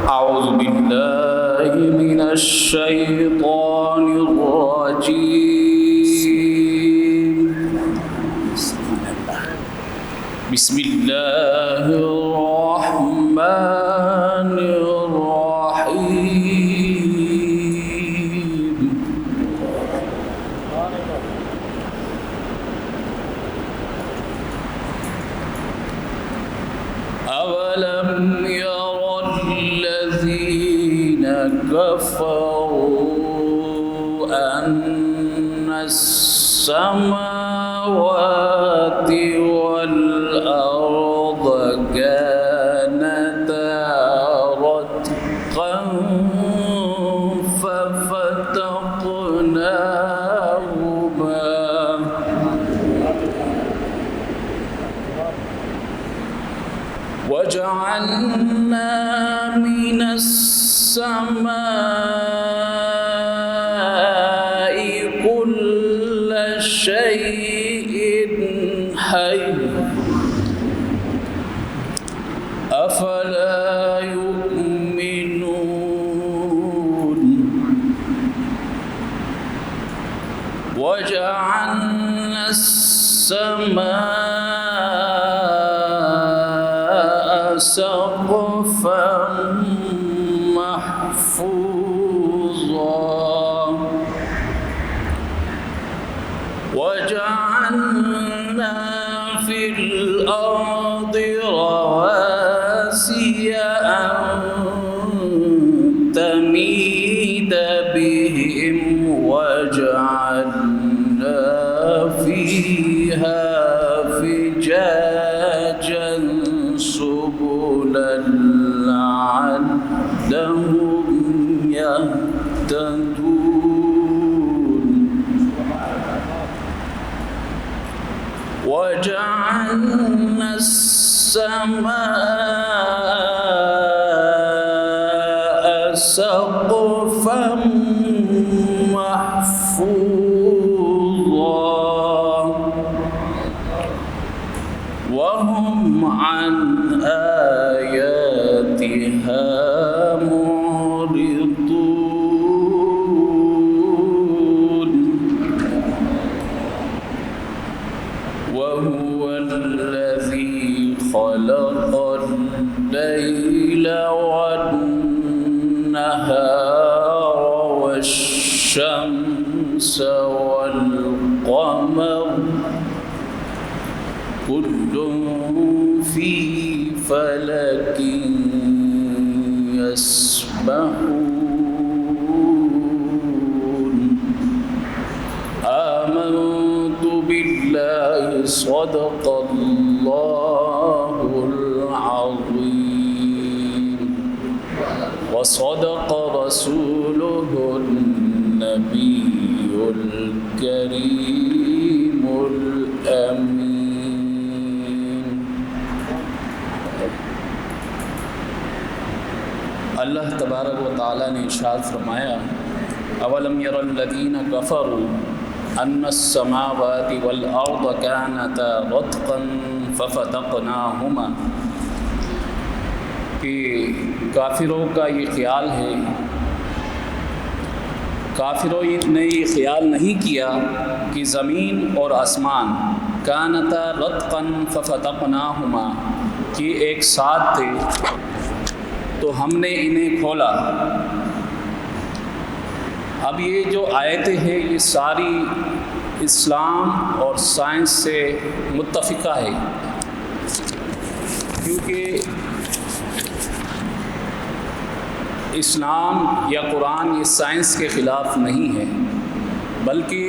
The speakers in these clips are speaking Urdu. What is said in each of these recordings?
أعوذ بالله من الشيطان الرجيم. بسم الله الرحمن الرحيم. أولم ير الذين كفروا أن السماوات والأرض كانتا رتقا ففتقناهما وجعلنا من السماء كل شيء حي أفلا يؤمنون وجعلنا السماء سقفا محفوظا وجعلنا في الأرض رواسي أن تميد بهم وجعلنا فيها فجاجا سبلا لعلهم يهتدون وجعلنا السماء سقفا محفوظا وهم عن آياتها معرضون وهو الذي خلق الليل والنهار والشمس والقمر كل في فلك يسبحون آمنت بالله صدق الله العظيم وصدق رسوله النبي الكريم الأمين. اللہ تبارک و تعالیٰ نے ارشاد فرمایا اولم یر الذین کفروا ان السماوات والارض كانتا رتقا ففتقناهما کہ کافروں کا یہ خیال ہے، کافروں نے یہ خیال نہیں کیا کہ زمین اور آسمان کانتا رتقا ففتقناهما کہ ایک ساتھ تھے تو ہم نے انہیں کھولا۔ اب یہ جو آیتیں ہیں یہ ساری اسلام اور سائنس سے متفقہ ہے، کیونکہ اسلام یا قرآن یہ سائنس کے خلاف نہیں ہے، بلکہ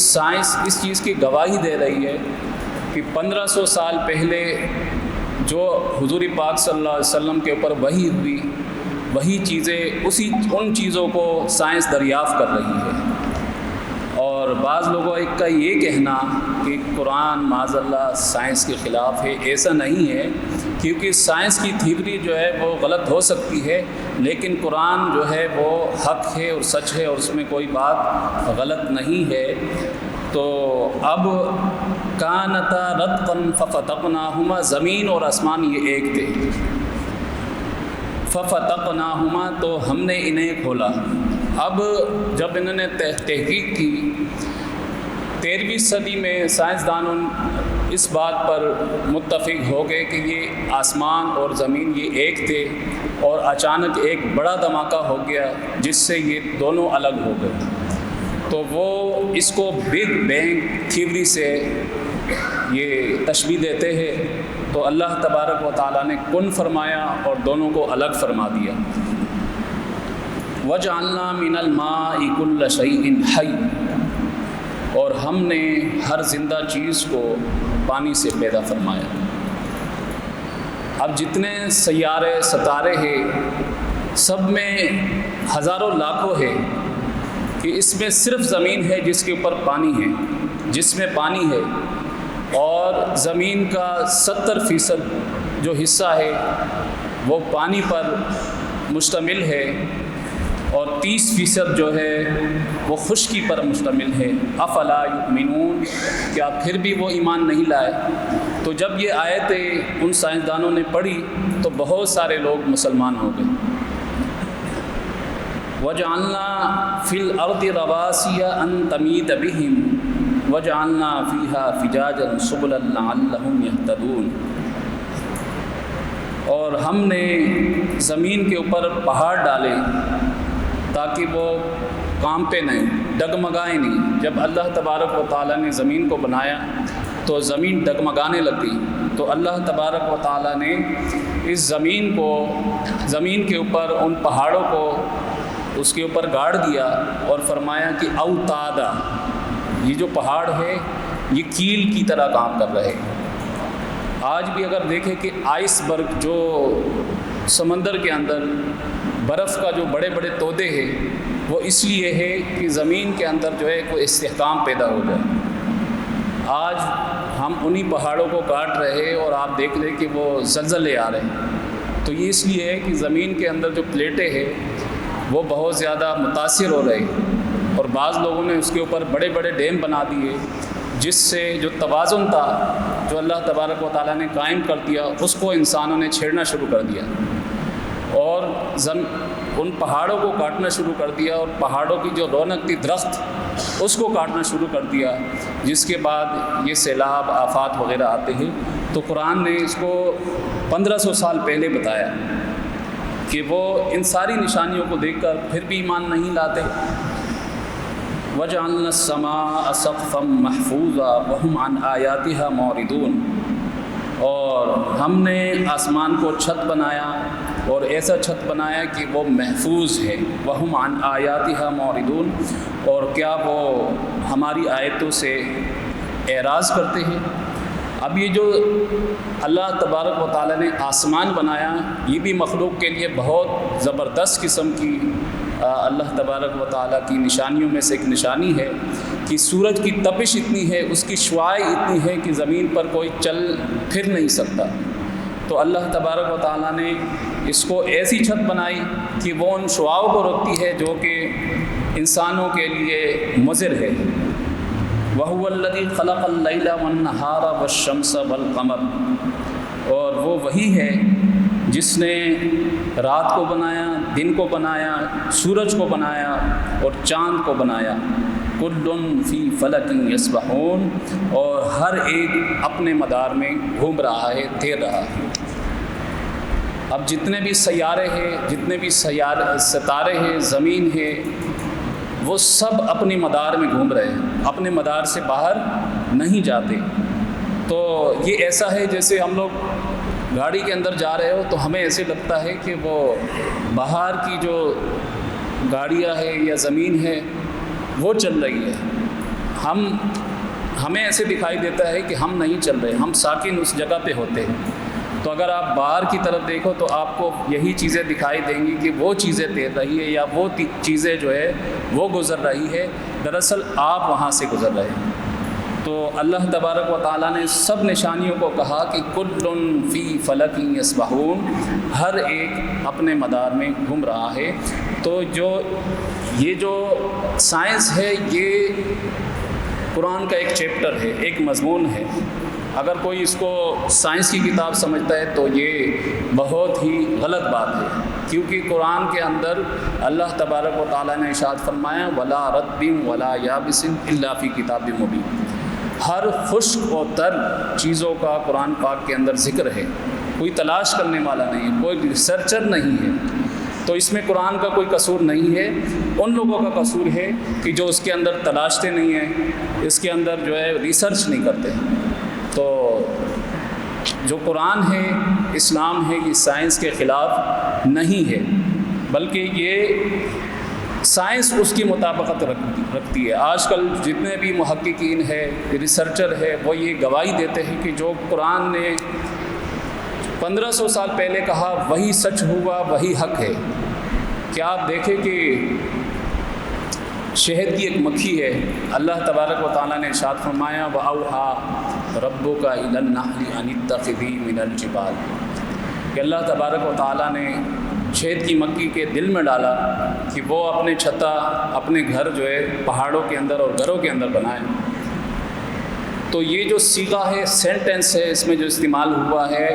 سائنس اس چیز کی گواہی دے رہی ہے کہ 1500 سال پہلے جو حضور پاک صلی اللہ علیہ وسلم کے اوپر وحی ہوئی، وہی چیزیں ان چیزوں کو سائنس دریافت کر رہی ہے۔ اور بعض لوگوں کا یہ کہنا کہ قرآن معاذ اللہ سائنس کے خلاف ہے، ایسا نہیں ہے، کیونکہ سائنس کی تھیوری جو ہے وہ غلط ہو سکتی ہے، لیکن قرآن جو ہے وہ حق ہے اور سچ ہے اور اس میں کوئی بات غلط نہیں ہے۔ تو اب کانتا رتقا ففتقناہما، زمین اور آسمان یہ ایک تھے، ففتقناہما، تو ہم نے انہیں کھولا۔ اب جب انہوں نے تحقیق کی 13ویں صدی میں سائنسدانوں اس بات پر متفق ہو گئے کہ یہ آسمان اور زمین یہ ایک تھے، اور اچانک ایک بڑا دھماکہ ہو گیا جس سے یہ دونوں الگ ہو گئے، تو وہ اس کو بگ بینگ تھیوری سے یہ تشبیہ دیتے ہیں۔ تو اللہ تبارک و تعالیٰ نے کن فرمایا اور دونوں کو الگ فرما دیا۔ وَجَعَلْنَا مِنَ الْمَاءِ كُلَّ شَيْءٍ حَيٍّ، اور ہم نے ہر زندہ چیز کو پانی سے پیدا فرمایا۔ اب جتنے سیارے ستارے ہیں سب میں ہزاروں لاکھوں ہے کہ اس میں صرف زمین ہے جس کے اوپر پانی ہے، جس میں پانی ہے، اور زمین کا 70% جو حصہ ہے وہ پانی پر مشتمل ہے، اور 30% جو ہے وہ خشکی پر مشتمل ہے۔ افلا یؤمنون، کیا پھر بھی وہ ایمان نہیں لائے؟ تو جب یہ آیتیں ان سائنسدانوں نے پڑھی تو بہت سارے لوگ مسلمان ہو گئے۔ وَجَعَلْنَا فِي الْأَرْضِ رَوَاسِيَ أَن تَمِيدَ بِهِمْ وَجَعَلْنَا فِيهَا فِجَاجًا سُبُلًا لَعَلَّهُمْ يَهْتَدُونَ، اور ہم نے زمین کے اوپر پہاڑ ڈالے تاکہ وہ کانپے نہیں، ڈگمگائیں نہیں۔ جب اللہ تبارک و تعالیٰ نے زمین کو بنایا تو زمین ڈگمگانے لگی، تو اللہ تبارک و تعالیٰ نے اس زمین کے اوپر ان پہاڑوں کو اس کے اوپر گاڑ دیا اور فرمایا کہ اوتادا، یہ جو پہاڑ ہے یہ کیل کی طرح کام کر رہے۔ آج بھی اگر دیکھیں کہ آئس برگ جو سمندر کے اندر برف کا جو بڑے بڑے تودے ہیں وہ اس لیے ہے کہ زمین کے اندر جو ہے کوئی استحکام پیدا ہو جائے۔ آج ہم انہی پہاڑوں کو کاٹ رہے اور آپ دیکھ لیں کہ وہ زلزلے آ رہے ہیں، تو یہ اس لیے ہے کہ زمین کے اندر جو پلیٹیں ہیں وہ بہت زیادہ متاثر ہو رہے، اور بعض لوگوں نے اس کے اوپر بڑے بڑے ڈیم بنا دیے، جس سے جو توازن تھا جو اللہ تبارک و تعالیٰ نے قائم کر دیا اس کو انسانوں نے چھیڑنا شروع کر دیا، اور ان پہاڑوں کو کاٹنا شروع کر دیا، اور پہاڑوں کی جو رونق تھی درخت اس کو کاٹنا شروع کر دیا، جس کے بعد یہ سیلاب آفات وغیرہ آتے ہیں۔ تو قرآن نے اس کو 1500 سال پہلے بتایا کہ وہ ان ساری نشانیوں کو دیکھ کر پھر بھی ایمان نہیں لاتے۔ وَجَعَلْنَا السَّمَاءَ سَقْفًا مَحْفُوظًا وَهُمْ عَنْ آيَاتِهَا مُعْرِضُونَ، اور ہم نے آسمان کو چھت بنایا، اور ایسا چھت بنایا کہ وہ محفوظ ہے۔ وَهُمْ عَنْ آيَاتِهَا مُعْرِضُونَ، اور کیا وہ ہماری آیتوں سے اعراض کرتے ہیں؟ اب یہ جو اللہ تبارک و تعالیٰ نے آسمان بنایا یہ بھی مخلوق کے لیے بہت زبردست قسم کی اللہ تبارک و تعالیٰ کی نشانیوں میں سے ایک نشانی ہے کہ سورج کی تپش اتنی ہے، اس کی شعاع اتنی ہے کہ زمین پر کوئی چل پھر نہیں سکتا۔ تو اللہ تبارک و تعالیٰ نے اس کو ایسی چھت بنائی کہ وہ ان شعاعوں کو روکتی ہے جو کہ انسانوں کے لیے مضر ہے۔ وَهُوَ الَّذِي خَلَقَ اللَّيْلَ وَالنَّهَارَ وَالشَّمْسَ وَالْقَمَرَ، اور وہ وہی ہے جس نے رات کو بنایا، دن کو بنایا، سورج کو بنایا اور چاند کو بنایا۔ كُلٌّ فِي فَلَكٍ يَسْبَحُونَ، اور ہر ایک اپنے مدار میں گھوم رہا ہے، تیر رہا ہے۔ اب جتنے بھی سیارے ہیں، جتنے بھی ستارے ہیں، زمین ہے، وہ سب اپنے مدار میں گھوم رہے ہیں، اپنے مدار سے باہر نہیں جاتے۔ تو یہ ایسا ہے جیسے ہم لوگ گاڑی کے اندر جا رہے ہو تو ہمیں ایسے لگتا ہے کہ وہ باہر کی جو گاڑیاں ہے یا زمین ہے وہ چل رہی ہے، ہمیں ایسے دکھائی دیتا ہے کہ ہم نہیں چل رہے، ہم ساکن اس جگہ پہ ہوتے ہیں۔ تو اگر آپ باہر کی طرف دیکھو تو آپ کو یہی چیزیں دکھائی دیں گی کہ وہ چیزیں تیر رہی ہے یا وہ چیزیں جو ہے وہ گزر رہی ہے، دراصل آپ وہاں سے گزر رہے ہیں۔ تو اللہ تبارک و تعالیٰ نے سب نشانیوں کو کہا کہ کُلٌّ فِي فَلَكٍ يَسْبَحُونَ، ہر ایک اپنے مدار میں گھوم رہا ہے۔ تو یہ جو سائنس ہے یہ قرآن کا ایک چیپٹر ہے، ایک مضمون ہے۔ اگر کوئی اس کو سائنس کی کتاب سمجھتا ہے تو یہ بہت ہی غلط بات ہے۔ کیونکہ قرآن کے اندر اللہ تبارک و تعالیٰ نے ارشاد فرمایا ولا رطب ولا یابس الا فی کتاب مبین، ہر خشک و تر چیزوں کا قرآن پاک کے اندر ذکر ہے، کوئی تلاش کرنے والا نہیں ہے، کوئی ریسرچر نہیں ہے، تو اس میں قرآن کا کوئی قصور نہیں ہے، ان لوگوں کا قصور ہے کہ جو اس کے اندر تلاشتے نہیں ہیں، اس کے اندر جو ہے ریسرچ نہیں کرتے۔ تو جو قرآن ہے، اسلام ہے، یہ سائنس کے خلاف نہیں ہے، بلکہ یہ سائنس اس کی مطابقت رکھتی ہے۔ آج کل جتنے بھی محققین ہے، ریسرچر ہے، وہ یہ گواہی دیتے ہیں کہ جو قرآن نے 1500 سال پہلے کہا وہی سچ ہوا، وہی حق ہے۔ کیا آپ دیکھیں کہ شہد کی ایک مکھی ہے، اللہ تبارک و تعالیٰ نے ارشاد فرمایا وَأَوْحَىٰ رَبُّكَ إِلَى النَّحْلِ أَنِ اتَّخِذِي مِنَ الْجِبَالِ، کہ اللہ تبارک و تعالیٰ نے شہد کی مکھی کے دل میں ڈالا کہ وہ اپنے چھتا، اپنے گھر جو ہے پہاڑوں کے اندر اور گھروں کے اندر بنائیں۔ تو یہ جو صیغہ ہے، سینٹنس ہے، اس میں جو استعمال ہوا ہے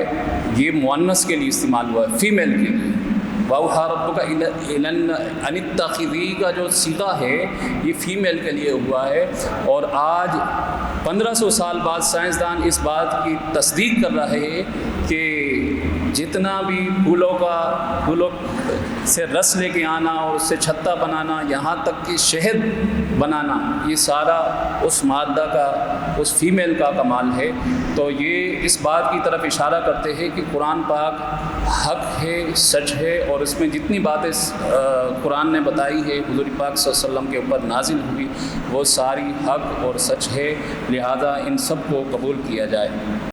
یہ مؤنث کے لیے استعمال ہوا ہے، فیمیل کے لیے۔ وَأَوْحَىٰ رَبُّكَ إِلَى أَنِ اتَّخِذِي کا جو صیغہ ہے یہ فیمیل کے لیے ہوا ہے، اور آج 1500 سال بعد سائنسدان اس بات کی تصدیق کر رہے ہیں کہ جتنا بھی پھولوں سے رس لے کے آنا اور اس سے چھتا بنانا، یہاں تک کہ شہد بنانا، یہ سارا اس مادہ کا، اس فیمیل کا کمال ہے۔ تو یہ اس بات کی طرف اشارہ کرتے ہیں کہ قرآن پاک حق ہے، سچ ہے، اور اس میں جتنی باتیں قرآن نے بتائی ہے، حضور پاک صلی اللہ علیہ وسلم کے اوپر نازل ہوئی، وہ ساری حق اور سچ ہے، لہذا ان سب کو قبول کیا جائے۔